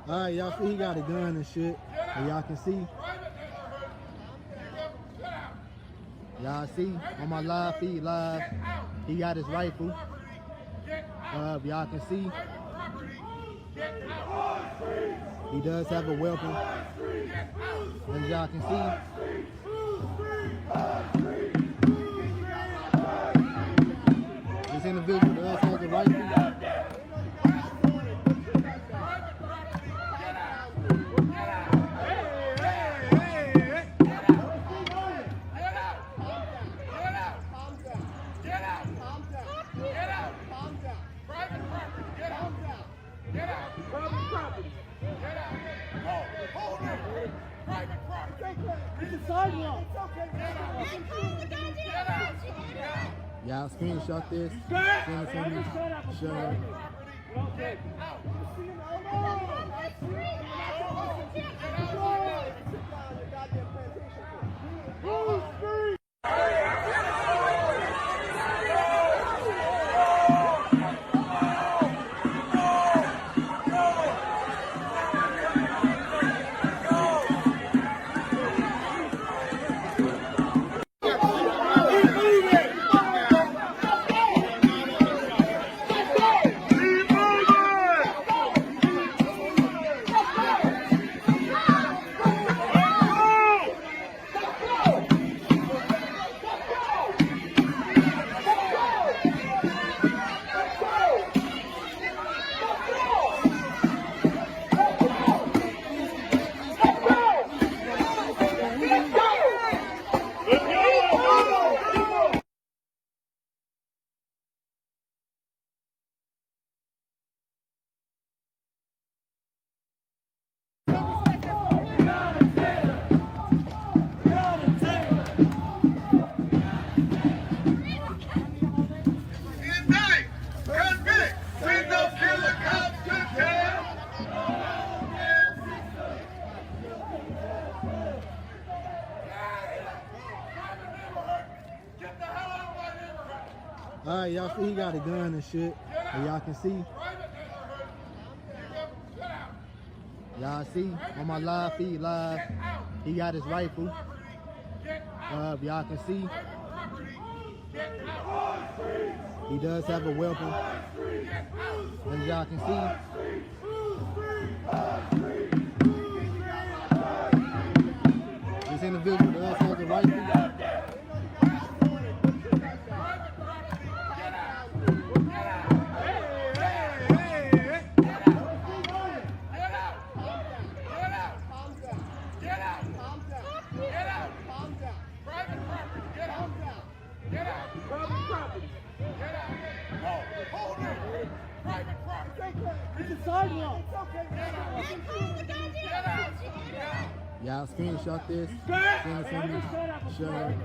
Alright, y'all see he got a gun and shit. And y'all can see. Y'all see on my live feed live, he got his rifle. Y'all can see. He does have a weapon. As y'all can see. This individual does have a rifle. Y'all screenshot this. Send it to me. Share it. Alright, y'all see he got a gun and shit. And y'all can see. Y'all see on my live feed live, he got his rifle. Y'all can see. He does have a weapon. As y'all can see. This individual does have a rifle. Y'all screenshot this. Send it to me. Share it.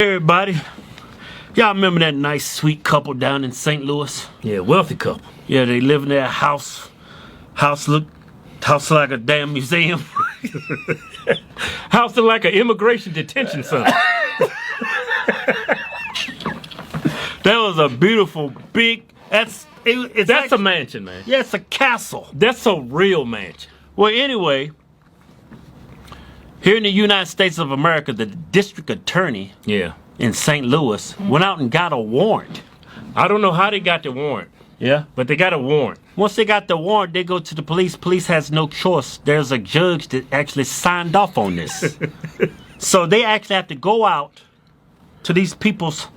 Everybody, y'all remember that nice sweet couple down in St. Louis? Yeah, wealthy couple. Yeah, they live in their house. House like a damn museum. House look like an immigration detention center. That was a beautiful big. That's a mansion, man. Yeah, it's a castle. That's a real mansion. Well, anyway, here in the United States of America, the district attorney in St. Louis went out and got a warrant. I don't know how they got the warrant. Yeah, but they got a warrant. Once they got the warrant, they go to the police. Police has no choice. There's a judge that actually signed off on this. So they actually have to go out to these people's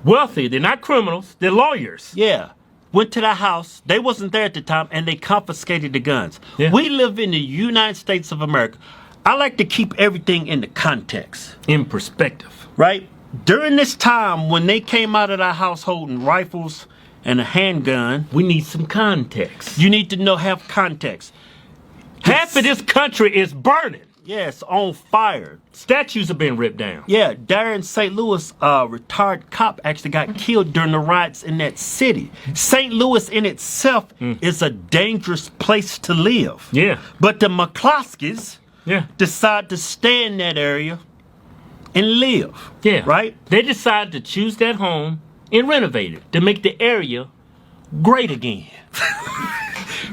wealthy. They're not criminals. They're lawyers. Yeah. Went to the house. They wasn't there at the time, and they confiscated the guns. Yeah. We live in the United States of America. I like to keep everything in the context. In perspective. Right? During this time, when they came out of the house holding rifles and a handgun, we need some context. You need to have context. Half of this country is burning. Yeah, it's on fire. Statues have been ripped down. Yeah, there in St. Louis, a retired cop actually got killed during the riots in that city. St. Louis in itself is a dangerous place to live. Yeah. But the Mckowskeys decide to stay in that area and live. Yeah. Right? They decided to choose that home and renovate it to make the area great again.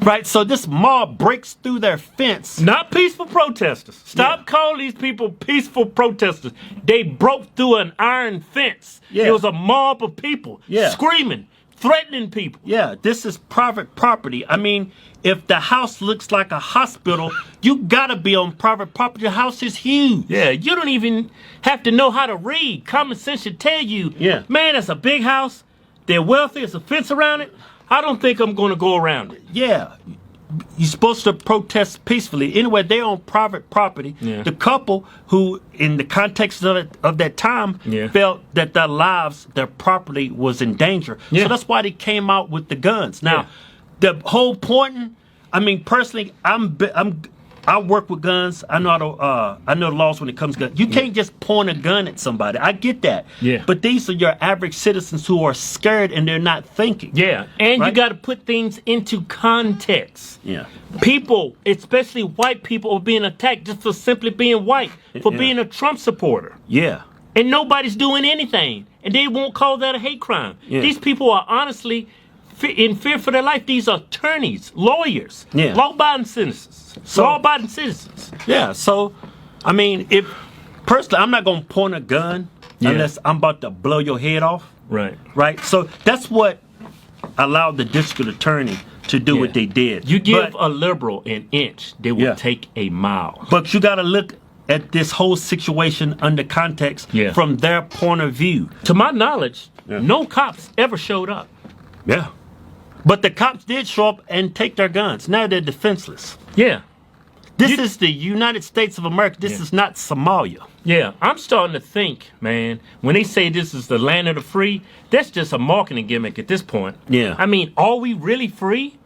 Right? So this mob breaks through their fence. Not peaceful protesters. Stop calling these people peaceful protesters. They broke through an iron fence. Yeah. It was a mob of people screaming, threatening people. Yeah, this is private property. I mean, if the house looks like a hospital, you gotta be on private property. The house is huge. Yeah, you don't even have to know how to read. Common sense should tell you, man, that's a big house. They're wealthy. There's a fence around it. I don't think I'm going to go around it. Yeah. You're supposed to protest peacefully. Anyway, they're on private property. Yeah. The couple who, in the context of that time, felt that their lives, their property was in danger. Yeah. So that's why they came out with the guns. Now, the whole point, I mean, personally, I work with guns. I know the laws when it comes to guns. You can't just point a gun at somebody. I get that. Yeah. But these are your average citizens who are scared and they're not thinking. Yeah, and Right? you got to put things into context. Yeah. People, especially white people, are being attacked just for simply being white, for being a Trump supporter. Yeah. And nobody's doing anything. And they won't call that a hate crime. Yeah. These people are honestly in fear for their life. These are attorneys, lawyers, Yeah. law-abiding citizens. Law-abiding citizens. Yeah, so, I mean, if personally, I'm not going to point a gun unless I'm about to blow your head off. Right. Right? So that's what allowed the district attorney to do what they did. You give a liberal an inch, they will take a mile. But you got to look at this whole situation under context from their point of view. To my knowledge, no cops ever showed up. Yeah. But the cops did show up and take their guns. Now they're defenseless. Yeah. This is the United States of America. This is not Somalia. Yeah, I'm starting to think, man, when they say this is the land of the free, that's just a marketing gimmick at this point. Yeah. I mean, are we really free?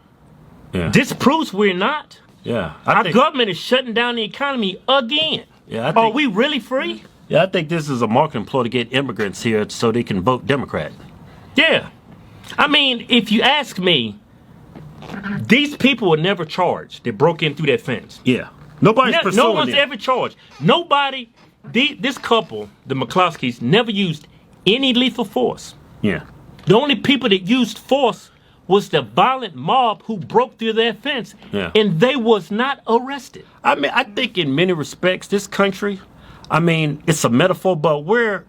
Yeah. This proves we're not. Yeah. Our government is shutting down the economy again. Yeah. Are we really free? Yeah, I think this is a marketing ploy to get immigrants here so they can vote Democrat. Yeah. I mean, if you ask me, these people were never charged. They broke in through that fence. Yeah. Nobody's pursuing No one's them. ever charged. Nobody, this couple, the Mckowskeys, never used any lethal force. Yeah. The only people that used force was the violent mob who broke through their fence, and they was not arrested. I mean, I think in many respects, this country, I mean, it's a metaphor, but we're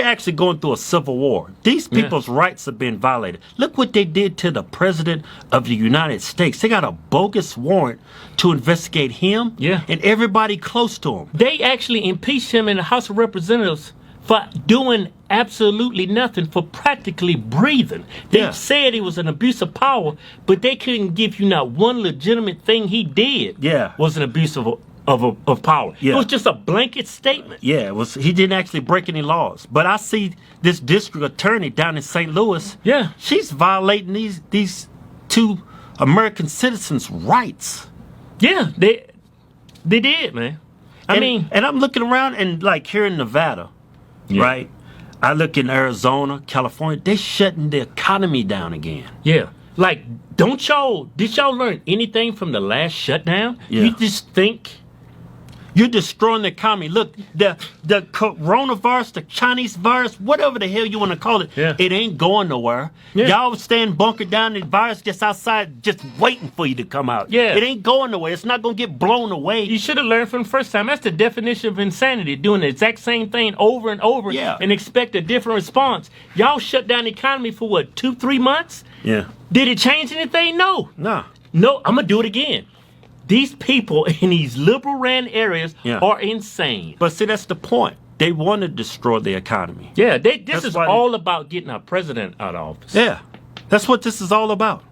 actually going through a civil war. These people's rights have been violated. Look what they did to the president of the United States. They got a bogus warrant to investigate him and everybody close to him. They actually impeached him in the House of Representatives for doing absolutely nothing, for practically breathing. They said he was an abuse of power, but they couldn't give you not one legitimate thing he did was an abuse of power. It was just a blanket statement. Yeah, it was. He didn't actually break any laws. But I see this district attorney down in St. Louis. Yeah, she's violating these two American citizens' rights. Yeah, they did, man. I mean, and I'm looking around and like here in Nevada, right? I look in Arizona, California. They're shutting the economy down again. Yeah, like did y'all learn anything from the last shutdown? Yeah. You just think. You're destroying the economy. Look, the coronavirus, the Chinese virus, whatever the hell you want to call it, it ain't going nowhere. Y'all stand bunkered down, the virus just outside, just waiting for you to come out. It ain't going nowhere. It's not going to get blown away. You should have learned from the first time. That's the definition of insanity, doing the exact same thing over and over and expect a different response. Y'all shut down the economy for what, 2-3 months? Yeah. Did it change anything? No. No, I'm going to do it again. These people in these liberal-ran areas are insane. But see, that's the point. They want to destroy the economy. Yeah, this is all about getting our president out of office. Yeah, that's what this is all about.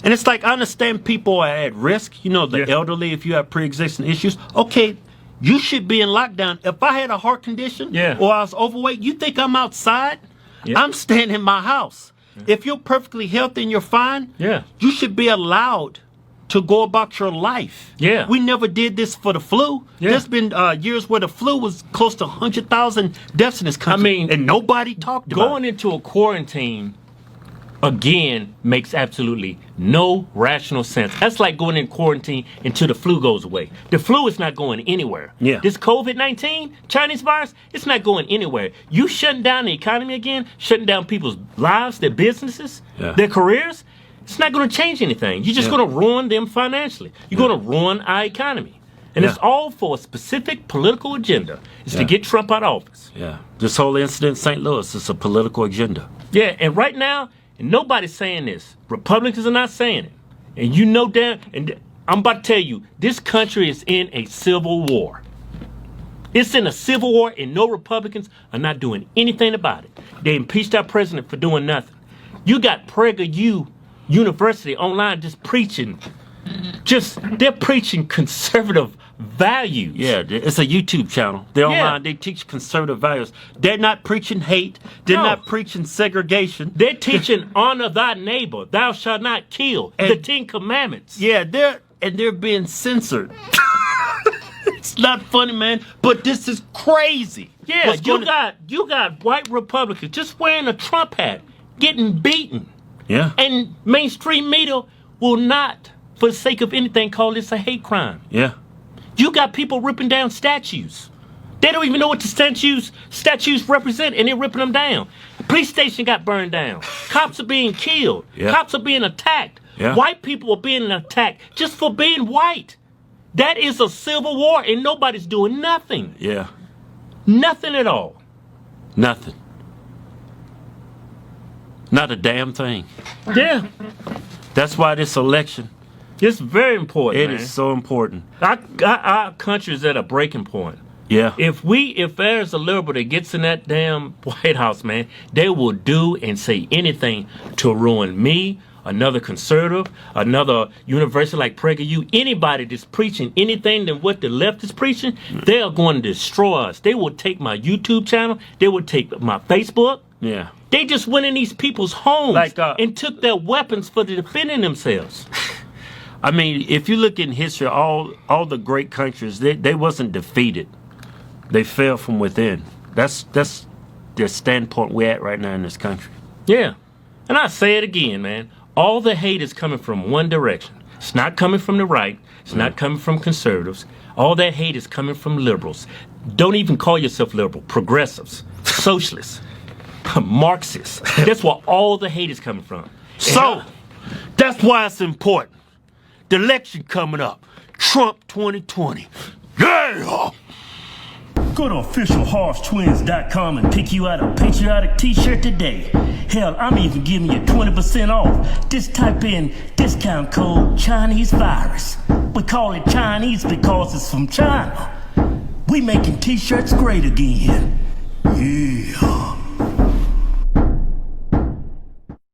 And it's like, I understand people are at risk. You know, the elderly, if you have pre-existing issues. Okay, you should be in lockdown. If I had a heart condition or I was overweight, you think I'm outside? I'm staying in my house. If you're perfectly healthy and you're fine, you should be allowed to go about your life. Yeah. We never did this for the flu. There's been years where the flu was close to 100,000 deaths in this country. I mean, and nobody talked about it. Going into a quarantine again, makes absolutely no rational sense. That's like going in quarantine until the flu goes away. The flu is not going anywhere. Yeah. This COVID-19, Chinese virus, it's not going anywhere. You shutting down the economy again, shutting down people's lives, their businesses, their careers, it's not going to change anything. You're just going to ruin them financially. You're going to ruin our economy. And it's all for a specific political agenda. It's to get Trump out of office. Yeah. This whole incident in St. Louis is a political agenda. Yeah, and right now, and nobody's saying this. Republicans are not saying it. And you know damn, and I'm about to tell you, this country is in a civil war. It's in a civil war, and no Republicans are not doing anything about it. They impeached our president for doing nothing. You got PragerU University online just preaching, they're preaching conservative values. Yeah, it's a YouTube channel. They're online. They teach conservative values. They're not preaching hate. They're not preaching segregation. They're teaching honor thy neighbor. Thou shalt not kill. The 10 Commandments. Yeah, they're being censored. It's not funny, man, but this is crazy. Yeah, you got white Republicans just wearing a Trump hat, getting beaten. Yeah. And mainstream media will not, for the sake of anything, call this a hate crime. Yeah. You got people ripping down statues. They don't even know what the statues represent, and they're ripping them down. The police station got burned down. Cops are being killed. Yeah. Cops are being attacked. Yeah. White people are being attacked just for being white. That is a civil war, and nobody's doing nothing. Yeah. Nothing at all. Nothing. Not a damn thing. Yeah. That's why this election, It's very important, it man. is so important. Our country is at a breaking point. Yeah. If there's a liberal that gets in that damn White House, man, they will do and say anything to ruin me, another conservative, another university like PragerU, anybody that's preaching anything than what the left is preaching, they are going to destroy us. They will take my YouTube channel. They will take my Facebook. Yeah. They just went in these people's homes Like, and took their weapons for defending themselves. I mean, if you look in history, all the great countries, they wasn't defeated. They fell from within. That's the standpoint we're at right now in this country. Yeah. And I say it again, man. All the hate is coming from one direction. It's not coming from the right. It's not coming from conservatives. All that hate is coming from liberals. Don't even call yourself liberal. Progressives. Socialists. Marxists. That's where all the hate is coming from. So, that's why it's important. The election coming up. Trump 2020. Yeah! Go to officialhorsetwins.com and pick you out a patriotic t-shirt today. Hell, I'm even giving you 20% off. Just type in discount code Chinese virus. We call it Chinese because it's from China. We making t-shirts great again. Yeah.